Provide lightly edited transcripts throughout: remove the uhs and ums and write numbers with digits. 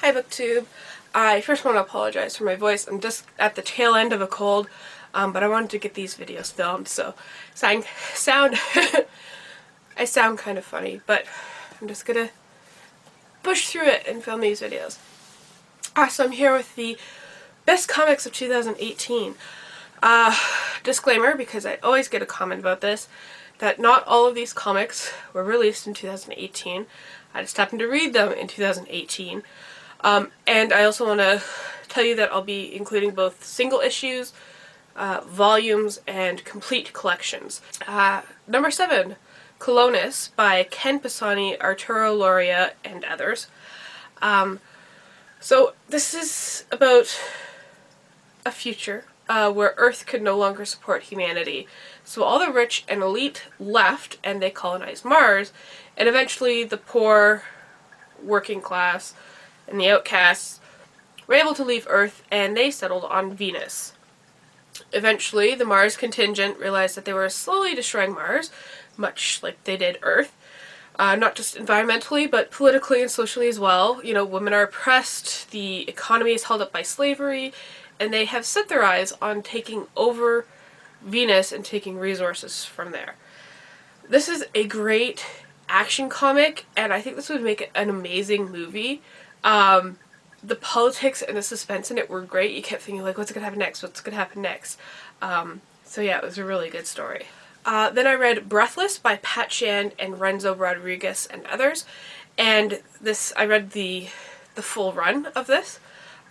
Hi BookTube. I first want to apologize for my voice. I'm just at the tail end of a cold, but I wanted to get these videos filmed, so I sound kind of funny, but I'm just gonna push through it and film these videos. So I'm here with the best comics of 2018. Disclaimer, because I always get a comment about this, that not all of these comics were released in 2018. I just happened to read them in 2018. And I also want to tell you that I'll be including both single issues, volumes, and complete collections. Number 7, Colonus by Ken Pisani, Arturo Loria, and others. So this is about a future where Earth could no longer support humanity. So all the rich and elite left and they colonized Mars, and eventually the poor, working class, and the outcasts were able to leave Earth and they settled on Venus. Eventually, the Mars contingent realized that they were slowly destroying Mars, much like they did Earth. Not just environmentally, but politically and socially as well. You know, women are oppressed, the economy is held up by slavery, and they have set their eyes on taking over Venus and taking resources from there. This is a great action comic, and I think this would make an amazing movie. The politics and the suspense in it were great. You kept thinking, like, what's gonna happen next? What's gonna happen next? So yeah, it was a really good story. Then I read Breathless by Pat Shand and Renzo Rodriguez and others. And I read the full run of this.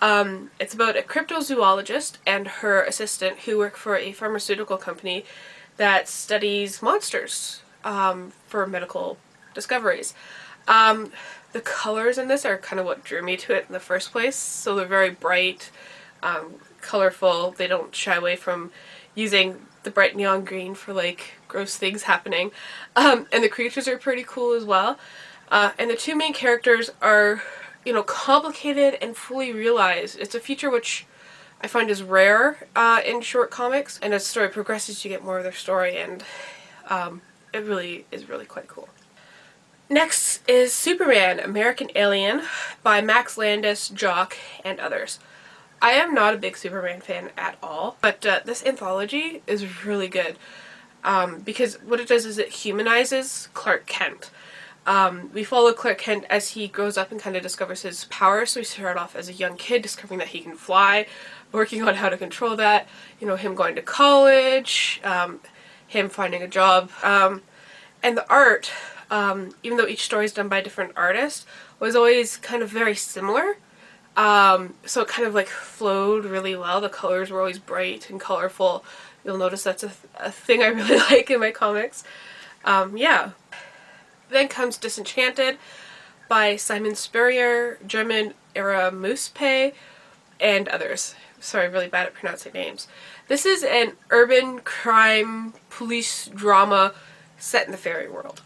It's about a cryptozoologist and her assistant who work for a pharmaceutical company that studies monsters for medical discoveries. The colors in this are kind of what drew me to it in the first place. So they're very bright, colorful. They don't shy away from using the bright neon green for like gross things happening. And the creatures are pretty cool as well. And the two main characters are, you know, complicated and fully realized. It's a feature which I find is rare in short comics. And as the story progresses, you get more of their story, and it really is really quite cool. Next is Superman, American Alien by Max Landis, Jock, and others. I am not a big Superman fan at all, but this anthology is really good because what it does is it humanizes Clark Kent. We follow Clark Kent as he grows up and kind of discovers his powers. So we start off as a young kid discovering that he can fly, working on how to control that, you know, him going to college, him finding a job, and the art, even though each story is done by a different artist, was always kind of very similar. So it kind of like flowed really well. The colors were always bright and colorful. You'll notice that's a thing I really like in my comics. Yeah. Then comes Disenchanted by Simon Spurrier, German Era Muspe, and others. Sorry, really bad at pronouncing names. This is an urban crime police drama set in the fairy world.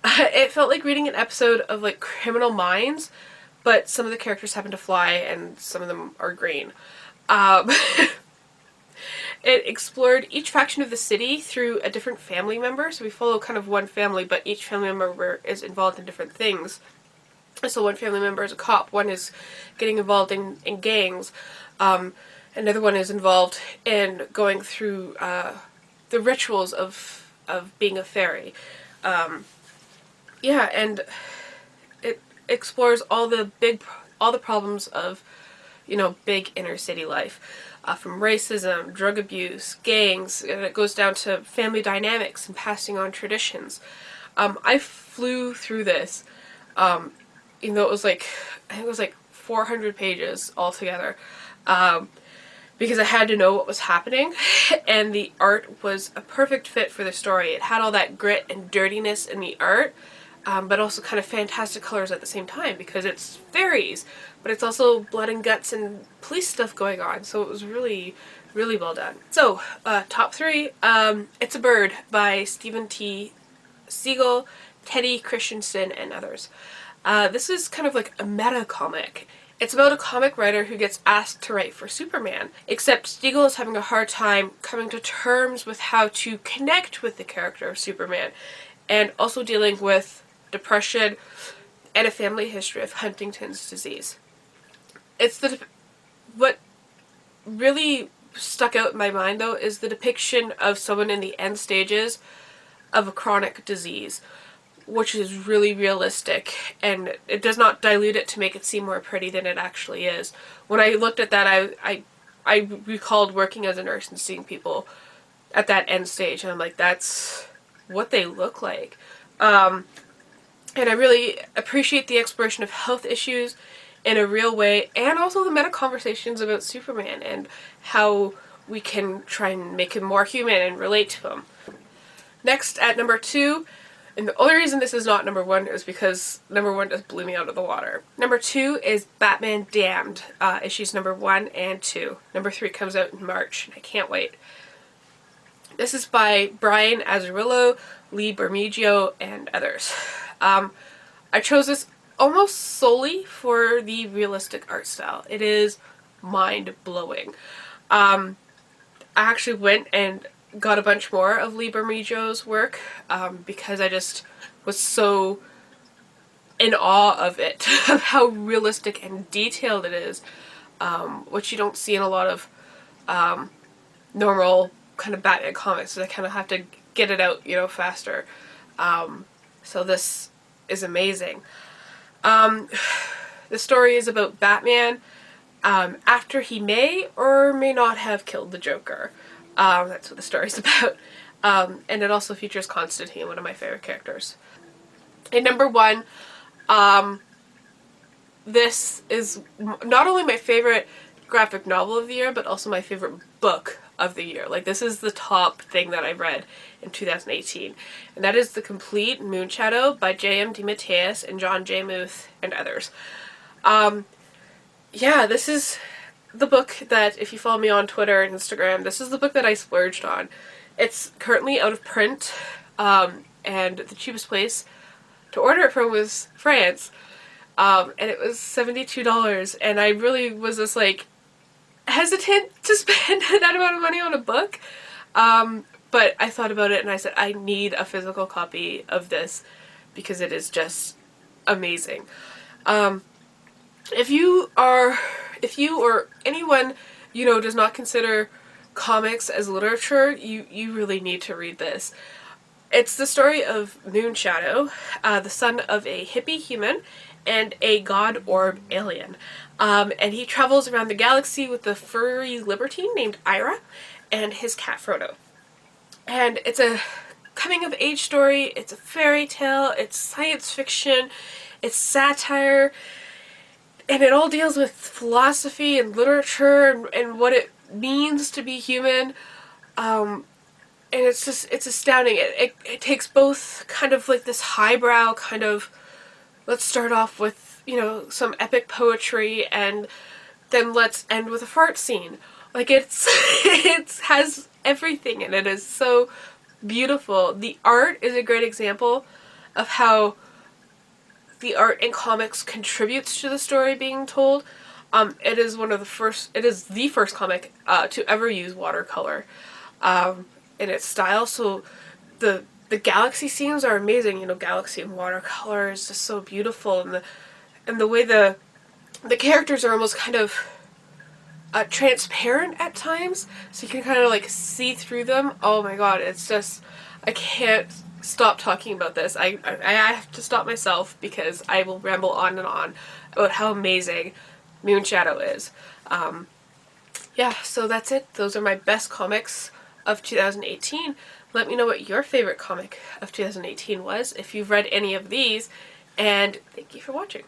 It felt like reading an episode of like Criminal Minds, but some of the characters happen to fly and some of them are green. It explored each faction of the city through a different family member, so we follow kind of one family, but each family member is involved in different things. So one family member is a cop, one is getting involved in gangs, another one is involved in going through the rituals of being a fairy. Yeah, and it explores all the problems of, you know, big inner city life, from racism, drug abuse, gangs, and it goes down to family dynamics and passing on traditions. I flew through this, even though it was like, I think it was like 400 pages altogether, because I had to know what was happening, and the art was a perfect fit for the story. It had all that grit and dirtiness in the art, but also kind of fantastic colors at the same time because it's fairies, but it's also blood and guts and police stuff going on, so it was really, really well done. So, top 3, It's a Bird by Stephen T. Siegel, Teddy Christensen, and others. This is kind of like a meta comic, It's about a comic writer who gets asked to write for Superman, except Siegel is having a hard time coming to terms with how to connect with the character of Superman, and also dealing with depression and a family history of Huntington's disease. What really stuck out in my mind, though, is the depiction of someone in the end stages of a chronic disease, which is really realistic, and it does not dilute it to make it seem more pretty than it actually is. When I looked at that, I recalled working as a nurse and seeing people at that end stage, and I'm like, that's what they look like. And I really appreciate the exploration of health issues in a real way, and also the meta conversations about Superman and how we can try and make him more human and relate to him. Next, at number 2, and the only reason this is not number 1 is because number 1 just blew me out of the water. Number 2 is Batman Damned, issues number 1 and 2. Number 3 comes out in March, and I can't wait. This is by Brian Azzarello, Lee Bermejo, and others. I chose this almost solely for the realistic art style. It is mind-blowing. I actually went and got a bunch more of Lee Bermejo's work because I just was so in awe of it, of how realistic and detailed it is, which you don't see in a lot of normal kind of Batman comics. So I kind of have to get it out, faster. So this is amazing. The story is about Batman after he may or may not have killed the Joker. That's what the story's about. And it also features Constantine, one of my favorite characters. And number 1, this is not only my favorite graphic novel of the year, but also my favorite book of the year. Like, this is the top thing that I read in 2018. And that is The Complete Moonshadow by J.M. DeMatteis and John J. Muth and others. Yeah, this is the book that, if you follow me on Twitter and Instagram, this is the book that I splurged on. It's currently out of print, and the cheapest place to order it from was France, and it was $72, and I really was just like hesitant to spend that amount of money on a book, but I thought about it and I said, I need a physical copy of this because it is just amazing. If you or anyone does not consider comics as literature, you really need to read this. It's the story of Moonshadow, the son of a hippie human and a god orb alien. And he travels around the galaxy with a furry libertine named Ira and his cat Frodo. And it's a coming of age story, it's a fairy tale, it's science fiction, it's satire, and it all deals with philosophy and literature and what it means to be human. And it's astounding. It takes both kind of like this highbrow kind of, let's start off with, some epic poetry, and then let's end with a fart scene. Like, it has everything, and it is so beautiful. The art is a great example of how the art in comics contributes to the story being told. It is the first comic to ever use watercolor in its style. So the galaxy scenes are amazing. Galaxy in watercolor is just so beautiful, and the way the characters are almost kind of transparent at times, so you can kind of like see through them. Oh my god, it's just, I can't stop talking about this. I have to stop myself because I will ramble on and on about how amazing Moonshadow is. Yeah, so that's it. Those are my best comics of 2018. Let me know what your favorite comic of 2018 was, if you've read any of these, and thank you for watching.